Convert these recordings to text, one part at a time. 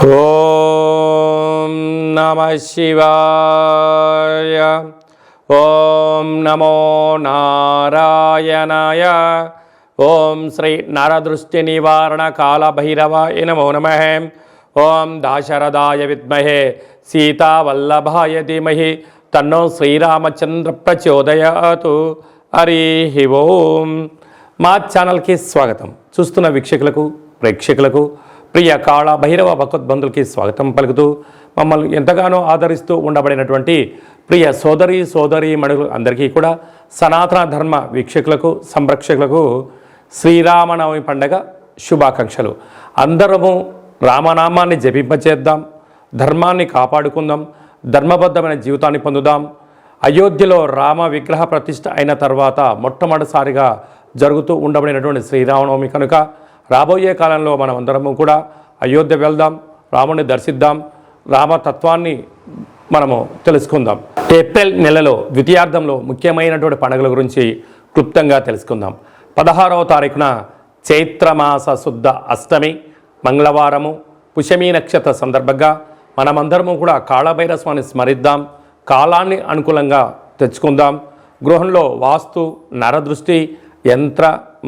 ఓం నమః శివాయ. ఓం నమో నారాయణాయ. ఓం శ్రీ నరదృష్టి నివారణ కాళభైరవాయ నమో నమః. ఓం దాశరథాయ విద్మహే సీతావల్లభాయ ధీమహి తన్నో శ్రీరామచంద్ర ప్రచోదయాతు. హరి ఓం. మా ఛానల్కి స్వాగతం. చూస్తున్న వీక్షకులకు ప్రేక్షకులకు ప్రియ కాళ భైరవ భగవద్బంధులకి స్వాగతం పలుకుతూ మమ్మల్ని ఎంతగానో ఆదరిస్తూ ఉండబడినటువంటి ప్రియ సోదరీ మణులు అందరికీ కూడా సనాతన ధర్మ వీక్షకులకు సంరక్షకులకు శ్రీరామనవమి పండగ శుభాకాంక్షలు. అందరము రామనామాన్ని జపింపచేద్దాం, ధర్మాన్ని కాపాడుకుందాం, ధర్మబద్ధమైన జీవితాన్ని పొందుదాం. అయోధ్యలో రామ విగ్రహ ప్రతిష్ఠ అయిన తర్వాత మొట్టమొదటిసారిగా జరుగుతూ ఉండబడినటువంటి శ్రీరామనవమి కనుక రాబోయే కాలంలో మనం అందరము కూడా అయోధ్య వెళ్దాం, రాముని దర్శిద్దాం, రామతత్వాన్ని మనము తెలుసుకుందాం. ఏప్రిల్ నెలలో ద్వితీయార్థంలో ముఖ్యమైనటువంటి పండుగల గురించి క్లుప్తంగా తెలుసుకుందాం. 16వ తారీఖున చైత్రమాస శుద్ధ అష్టమి మంగళవారము పుష్యమీ నక్షత్ర సందర్భంగా మనమందరము కూడా కాళభైరవ స్వామిని స్మరిద్దాం, కాలాన్ని అనుకూలంగా తెచ్చుకుందాం. గృహంలో వాస్తు నరదృష్టి యంత్ర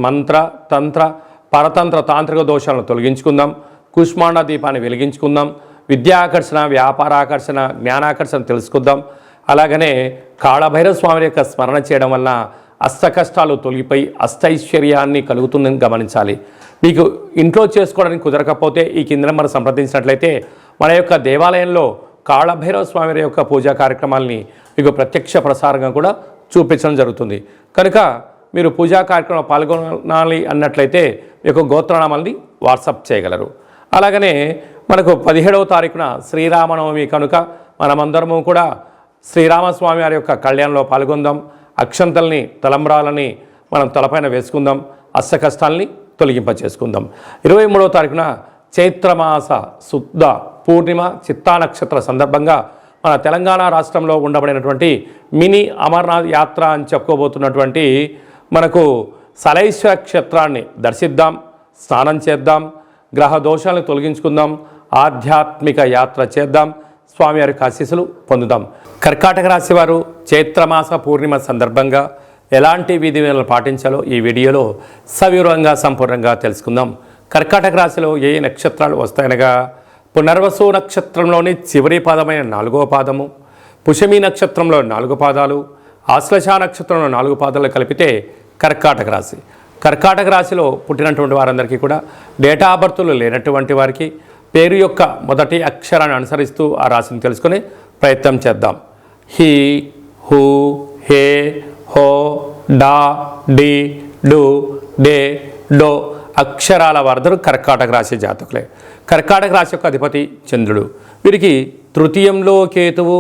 మంత్ర తంత్ర పరతంత్ర తాంత్రిక దోషాలను తొలగించుకుందాం. కుష్మాండ దీపాన్ని వెలిగించుకుందాం. విద్యాకర్షణ, వ్యాపారాకర్షణ, జ్ఞానాకర్షణ తెలుసుకుందాం. అలాగనే కాళభైరవ స్వామి యొక్క స్మరణ చేయడం వలన అష్ట కష్టాలు తొలగిపోయి అష్టైశ్వర్యాన్ని కలుగుతుందని గమనించాలి. మీకు ఇంట్లో చేసుకోవడానికి కుదరకపోతే ఈ కింద మనం సంప్రదించినట్లయితే మన యొక్క దేవాలయంలో కాళభైరవ స్వామి యొక్క పూజా కార్యక్రమాలని మీకు ప్రత్యక్ష ప్రసారంగా కూడా చూపించడం జరుగుతుంది. కనుక మీరు పూజా కార్యక్రమంలో పాల్గొనాలి అన్నట్లయితే మీకు గోత్రనామాల్ని వాట్సాప్ చేయగలరు. అలాగనే మనకు 17వ తారీఖున శ్రీరామనవమి కనుక మనమందరము కూడా శ్రీరామస్వామి వారి యొక్క కళ్యాణంలో పాల్గొందాం. అక్షంతల్ని తలంబ్రాలని మనం తలపైన వేసుకుందాం, అష్ట కష్టాలని తొలగింపచేసుకుందాం. 23వ తారీఖున చైత్రమాస శుద్ధ పూర్ణిమ చిత్తా నక్షత్ర సందర్భంగా మన తెలంగాణ రాష్ట్రంలో ఉండబడినటువంటి మినీ అమర్నాథ్ యాత్ర అని చెప్పుకోబోతున్నటువంటి మనకు సలైశ్వర క్షేత్రాన్ని దర్శిద్దాం, స్నానం చేద్దాం, గ్రహ దోషాలను తొలగించుకుందాం, ఆధ్యాత్మిక యాత్ర చేద్దాం, స్వామివారి ఆశీస్సులు పొందుదాం. కర్కాటక రాశి వారు చైత్రమాస పూర్ణిమ సందర్భంగా ఎలాంటి విధి విధానాలు పాటించాలో ఈ వీడియోలో సవివరంగా సంపూర్ణంగా తెలుసుకుందాం. కర్కాటక రాశిలో ఏ నక్షత్రాలు వస్తాయనగా పునర్వసు నక్షత్రంలోని చివరి పాదమైన 4వ పాదము, పుష్యమీ నక్షత్రంలో 4 పాదాలు, ఆశ్లేష నక్షత్రంలో 4 పాదాలు కలిపితే కర్కాటక రాశి. కర్కాటక రాశిలో పుట్టినటువంటి వారందరికీ కూడా డేటా ఆఫ్ బర్త్లు లేనటువంటి వారికి పేరు యొక్క మొదటి అక్షరాన్ని అనుసరిస్తూ ఆ రాశిని తెలుసుకునే ప్రయత్నం చేద్దాం. హీ, హూ, హే, హో, డా, డి, డు, డే, డో అక్షరాల వారందరూ కర్కాటక రాశి జాతకులే. కర్కాటక రాశి యొక్క అధిపతి చంద్రుడు. వీరికి తృతీయంలో కేతువు,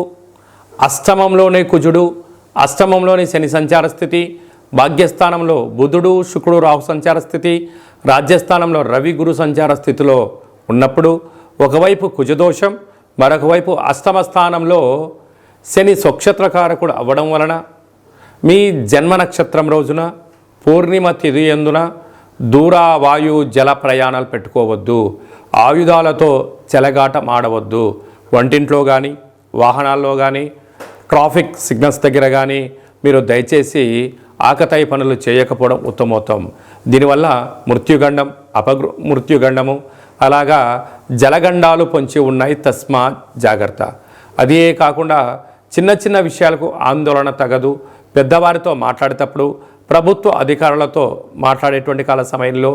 అష్టమంలోనే కుజుడు, అష్టమంలోని శని సంచార స్థితి, భాగ్యస్థానంలో బుధుడు శుక్రుడు రాహు సంచార స్థితి, రాజ్యస్థానంలో రవి గురు సంచార స్థితిలో ఉన్నప్పుడు ఒకవైపు కుజదోషం, మరొక వైపు అష్టమ స్థానంలో శని స్వక్షత్రకారకుడు అవ్వడం వలన మీ జన్మ నక్షత్రం రోజున పూర్ణిమ తిథి యందున దూర వాయు జల ప్రయాణాలు పెట్టుకోవద్దు, ఆయుధాలతో చెలగాటం ఆడవద్దు, వంటింట్లో కానీ వాహనాల్లో కానీ ట్రాఫిక్ సిగ్నల్స్ దగ్గర కానీ మీరు దయచేసి ఆకతాయి పనులు చేయకపోవడం ఉత్తమోత్తమం. దీనివల్ల మృత్యుగండం, మృత్యుగండము అలాగా జలగండాలు పొంచి ఉన్నాయి, తస్మాత్ జాగ్రత్త. అదే కాకుండా చిన్న చిన్న విషయాలకు ఆందోళన తగదు. పెద్దవారితో మాట్లాడేటప్పుడు ప్రభుత్వ అధికారులతో మాట్లాడేటువంటి కాల సమయంలో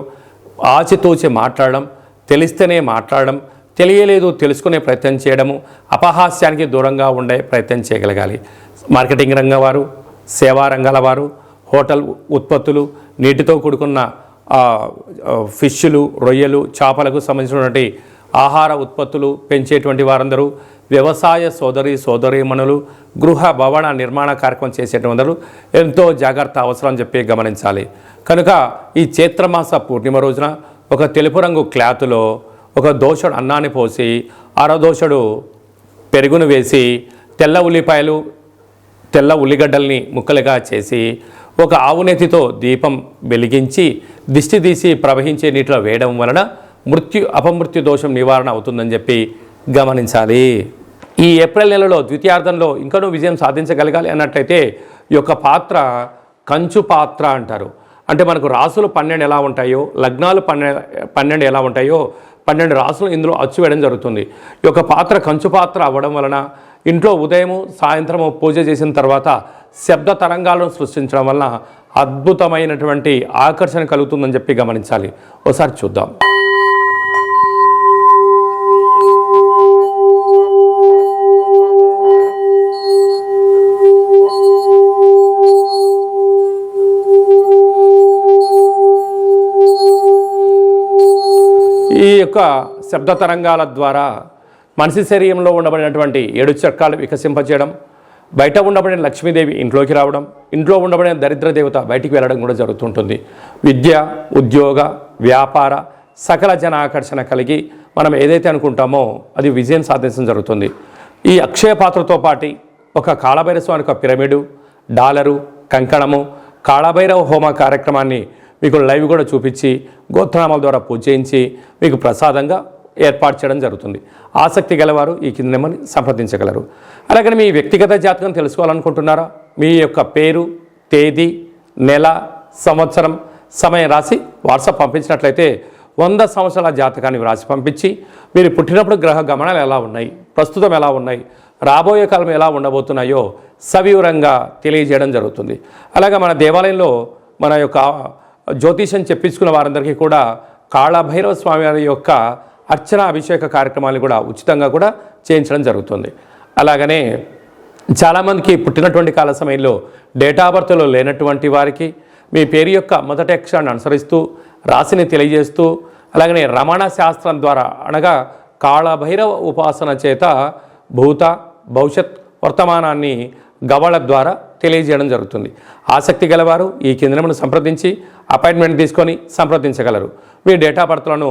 ఆచితూచి మాట్లాడడం, తెలిస్తేనే మాట్లాడడం, తెలియలేదు తెలుసుకునే ప్రయత్నం చేయడము, అపహాస్యానికి దూరంగా ఉండే ప్రయత్నం చేయగలగాలి. మార్కెటింగ్ రంగం వారు, సేవా రంగాల వారు, హోటల్ ఉత్పత్తులు, నీటితో కూడుకున్న ఫిష్లు, రొయ్యలు, చేపలకు సంబంధించినటువంటి ఆహార ఉత్పత్తులు పెంచేటువంటి వారందరూ, వ్యవసాయ సోదరీమణులు, గృహ భవన నిర్మాణ కార్యక్రమం చేసేటువంటి ఎంతో జాగ్రత్త అవసరం అని చెప్పి గమనించాలి. కనుక ఈ చైత్రమాస పూర్ణిమ రోజున ఒక తెలుపు రంగు క్లాతులో ఒక దోషుడు అన్నాన్ని పోసి దోషుడు పెరుగును వేసి తెల్ల ఉల్లిపాయలు తెల్ల ఉల్లిగడ్డల్ని ముక్కలుగా చేసి ఒక ఆవునేతితో దీపం వెలిగించి దిష్టి తీసి ప్రవహించే నీటిలో వేయడం వలన అపమృత్యు దోషం నివారణ అవుతుందని చెప్పి గమనించాలి. ఈ ఏప్రిల్ నెలలో ద్వితీయార్థంలో ఇంకనూ విజయం సాధించగలగాలి అన్నట్లయితే ఈ యొక్క పాత్ర కంచు పాత్ర అంటారు. అంటే మనకు రాసులు 12 ఎలా ఉంటాయో, లగ్నాలు 12 ఎలా ఉంటాయో 12 రాసులు ఇందులో అచ్చు వేయడం జరుగుతుంది. ఈ యొక్క పాత్ర కంచు పాత్ర అవ్వడం వలన ఇంట్లో ఉదయము సాయంత్రము పూజ చేసిన తర్వాత శబ్ద తరంగాలను సృష్టించడం వలన అద్భుతమైనటువంటి ఆకర్షణ కలుగుతుందని చెప్పి గమనించాలి. ఒకసారి చూద్దాం. ఈ యొక్క శబ్ద తరంగాల ద్వారా మనిషి శరీరంలో ఉండబడినటువంటి 7 చక్రాలు వికసింపచేయడం, బయట ఉండబడిన లక్ష్మీదేవి ఇంట్లోకి రావడం, ఇంట్లో ఉండబడిన దరిద్ర దేవత బయటికి వెళ్ళడం కూడా జరుగుతుంటుంది. విద్య, ఉద్యోగ, వ్యాపార సకల జన ఆకర్షణ కలిగి మనం ఏదైతే అనుకుంటామో అది విజయం సాధించడం జరుగుతుంది. ఈ అక్షయ పాత్రతో పాటు ఒక కాళభైరవ స్వామి యొక్క పిరమిడు, డాలరు, కంకణము, కాళభైరవ హోమ కార్యక్రమాన్ని మీకు లైవ్ కూడా చూపించి గోత్రనామాల ద్వారా పూజ చేయించి మీకు ప్రసాదంగా ఏర్పాటు చేయడం జరుగుతుంది. ఆసక్తి గలవారు ఈ కింద నెంబర్ని సంప్రదించగలరు. అలాగే మీ వ్యక్తిగత జాతకం తెలుసుకోవాలనుకుంటున్నారా? మీ యొక్క పేరు, తేదీ, నెల, సంవత్సరం, సమయం రాసి వాట్సాప్ పంపించినట్లయితే 100 సంవత్సరాల జాతకాన్ని వ్రాసి పంపించి మీరు పుట్టినప్పుడు గ్రహ గమనాలు ఎలా ఉన్నాయి, ప్రస్తుతం ఎలా ఉన్నాయి, రాబోయే కాలం ఎలా ఉండబోతున్నాయో సవివరంగా తెలియజేయడం జరుగుతుంది. అలాగే మన దేవాలయంలో మన యొక్క జ్యోతిషం చెప్పించుకున్న వారందరికీ కూడా కాళభైరవ స్వామి వారి యొక్క అర్చన అభిషేక కార్యక్రమాలు కూడా ఉచితంగా కూడా చేయించడం జరుగుతుంది. అలాగనే చాలామందికి పుట్టినటువంటి కాల సమయంలో డేట్ ఆఫ్ బర్త్లో లేనటువంటి వారికి మీ పేరు యొక్క మొదటి అక్షరాన్ని అనుసరిస్తూ రాశిని తెలియజేస్తూ అలాగనే రమణ శాస్త్రం ద్వారా అనగా కాళభైరవ ఉపాసన చేత భూత భవిష్యత్ వర్తమానాన్ని గవళ ద్వారా తెలియజేయడం జరుగుతుంది. ఆసక్తి గలవారు ఈ కింద నెంబర్ను సంప్రదించి అపాయింట్మెంట్ తీసుకొని సంప్రదించగలరు. మీ డేట్ ఆఫ్ బర్త్లను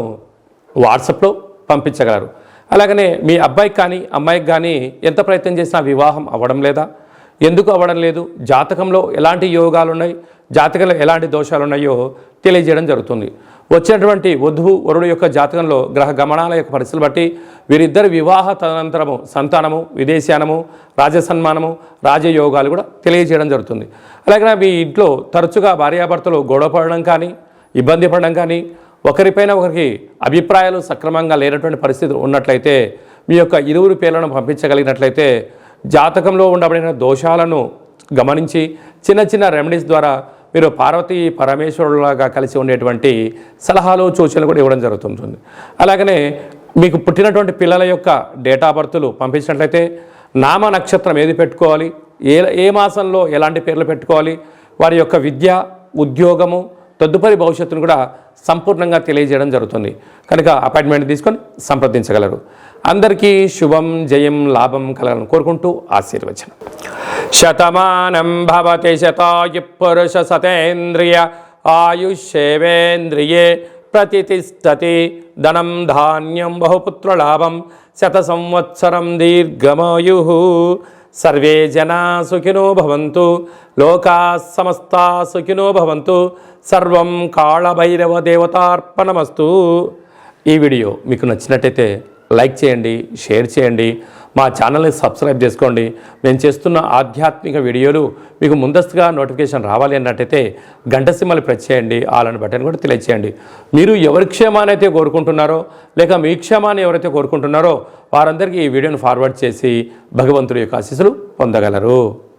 వాట్సాప్లో పంపించగలరు. అలాగనే మీ అబ్బాయికి కానీ అమ్మాయికి కానీ ఎంత ప్రయత్నం చేసినా వివాహం అవ్వడం లేదా, ఎందుకు అవ్వడం లేదు, జాతకంలో ఎలాంటి యోగాలు ఉన్నాయి, జాతకంలో ఎలాంటి దోషాలు ఉన్నాయో తెలియజేయడం జరుగుతుంది. వచ్చినటువంటి వధువు వరుడు యొక్క జాతకంలో గ్రహ గమనాల యొక్క పరిస్థితులు బట్టి వీరిద్దరి వివాహ తదనంతరము సంతానము, విదేశానము, రాజసన్మానము, రాజయోగాలు కూడా తెలియజేయడం జరుగుతుంది. అలాగే మీ ఇంట్లో తరచుగా భార్యాభర్తలు గొడవ పడడం కానీ, ఇబ్బంది పడడం కానీ, ఒకరిపైన ఒకరికి అభిప్రాయాలు సక్రమంగా లేనటువంటి పరిస్థితులు ఉన్నట్లయితే మీ యొక్క ఇరువురు పేర్లను పంపించగలిగినట్లయితే జాతకంలో ఉండబడిన దోషాలను గమనించి చిన్న చిన్న రెమెడీస్ ద్వారా మీరు పార్వతీ పరమేశ్వరులాగా కలిసి ఉండేటువంటి సలహాలు సూచనలు కూడా ఇవ్వడం జరుగుతుంటుంది. అలాగనే మీకు పుట్టినటువంటి పిల్లల యొక్క డేట్ ఆఫ్ బర్త్లు పంపించినట్లయితే నామ నక్షత్రం ఏది పెట్టుకోవాలి, ఏ మాసంలో ఎలాంటి పేర్లు పెట్టుకోవాలి, వారి యొక్క విద్య, ఉద్యోగము, తదుపరి భవిష్యత్తును కూడా సంపూర్ణంగా తెలియజేయడం జరుగుతుంది. కనుక అపాయింట్మెంట్ తీసుకొని సంప్రదించగలరు. అందరికీ శుభం, జయం, లాభం కలగాలని కోరుకుంటూ ఆశీర్వచనం. శతమానం భవతి శతాయు పురుష సతేంద్రియ ఆయుష్యేవేంద్రియే ప్రతిష్టతి ధనం ధాన్యం బహుపుత్రలాభం శత సంవత్సరం దీర్ఘమాయు. సర్వే జనా సుఖినో భవంతు, లోకా సమస్తా సుఖినో భవంతు. సర్వం కాళభైరవ దేవతార్పణమస్తు. ఈ వీడియో మీకు నచ్చినట్టయితే లైక్ చేయండి, షేర్ చేయండి, మా ఛానల్ని సబ్స్క్రైబ్ చేసుకోండి. మేము చేస్తున్న ఆధ్యాత్మిక వీడియోలు మీకు ముందస్తుగా నోటిఫికేషన్ రావాలి అన్నట్టయితే గంట సింబల్ ప్రెస్ చేయండి, ఆల్ అని బటన్ కూడా తెలియచేయండి. మీరు ఎవరి క్షేమాన్ని అయితే కోరుకుంటున్నారో లేక మీ క్షేమాన్ని ఎవరైతే కోరుకుంటున్నారో వారందరికీ ఈ వీడియోను ఫార్వర్డ్ చేసి భగవంతుడి యొక్క ఆశీస్సులు పొందగలరు.